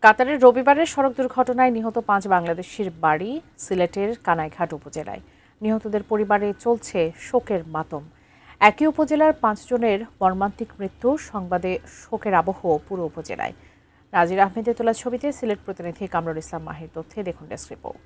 কাতারের রবিবারের সড়ক দুর্ঘটনায় নিহত 5 বাংলাদেশির বাড়ি সিলেটের কানাইঘাট উপজেলায়। নিহতদের পরিবারে চলছে শোকের মাতম। একই উপজেলার 5 জনের মর্মান্তিক মৃত্যু সংবাদে শোকের আবহ পুরো উপজেলায়। নাজির আহমেদের তোলা ছবিতে সিলেট প্রতিনিধি কামরুল ইসলাম মাহির তথ্যে দেখুন ডেস্ক রিপোর্ট।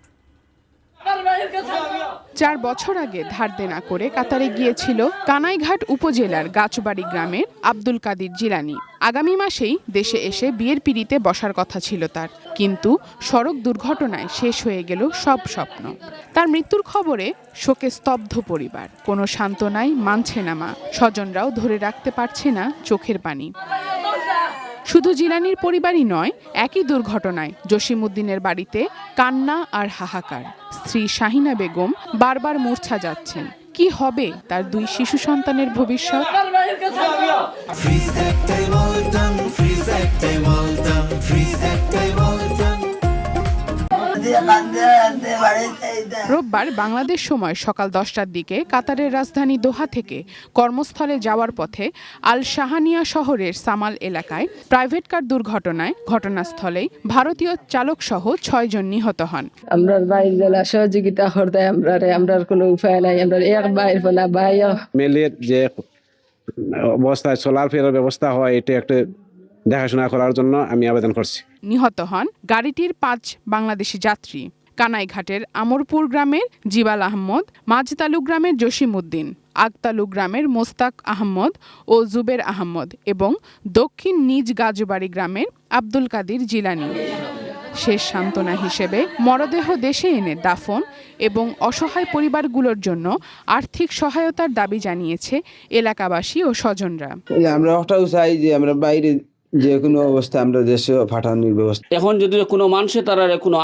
4 বছর আগে ধার দেনা করে কাতারে গিয়েছিল কানাইঘাট উপজেলার গাছবাড়ি গ্রামের আব্দুল কাদির জিলানী। আগামী মাসেই দেশে এসে বিয়ের পিঁড়িতে বসার কথা ছিল তার, কিন্তু সড়ক দুর্ঘটনায় শেষ হয়ে গেল সব স্বপ্ন। তার মৃত্যুর খবরে শোকে স্তব্ধ পরিবার। কোনো সান্ত্বনাই মানছে না মা, স্বজনরাও ধরে রাখতে পারছে না চোখের পানি। শুধু জিলানির পরিবারই নয়, একই দুর্ঘটনায় জসিমউদ্দিনের বাড়িতে কান্না আর হাহাকার। স্ত্রী শাহিনা বেগম বারবার মূর্ছা যাচ্ছেন। কি হবে তার 2 শিশু সন্তানের ভবিষ্যৎ? রোববার বাংলাদেশ সময় সকাল 10টার দিকে কাতারের রাজধানী দোহা থেকে কর্মস্থলে যাওয়ার পথে আল শাহানিয়া শহরের সামাল এলাকায় প্রাইভেট কার দুর্ঘটনায় ঘটনাস্থলেই ভারতীয় চালক সহ 6 জন নিহত হন। আমরা বাইরে জেলা সহযোগিতা করতে আমরা কোনো উপায় নাই। আমরা এক বাইর ফলা বাইরে মেলের যে অবস্থায় চলার ফেরার ব্যবস্থা হয় এটা একটা দেখাশোনা করার জন্য আমি আবেদন করছি। নিহত হন গাড়িটির 5 বাংলাদেশি যাত্রী। কানাইঘাটের আমরপুর গ্রামের জিবাল আহমদ, মাঝতালু গ্রামের জসিমউদ্দিন, আগতালু গ্রামের মোস্তাক আহমদ ও জুবের আহমদ এবং দক্ষিণ নিজ গাজবাড়ি গ্রামের আব্দুল কাদির জিলানী। শেষ সান্ত্বনা হিসেবে মরদেহ দেশে এনে দাফন এবং অসহায় পরিবারগুলোর জন্য আর্থিক সহায়তার দাবি জানিয়েছে এলাকাবাসী ও স্বজনরা। আমরা ওটাও চাই যে আমরা বাইরে যে কোনো অবস্থা আমরা দেশে পাঠানোর ব্যবস্থা। এখন যদি কোনো মানুষে তারা কোনো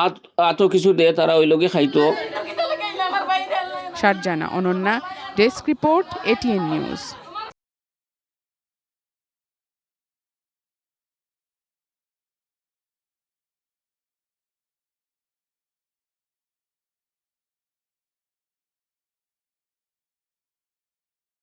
আত কিছু দেয় তারা ওই লোকে খাইতো। Sharjana Ananya, desk report, ATN news.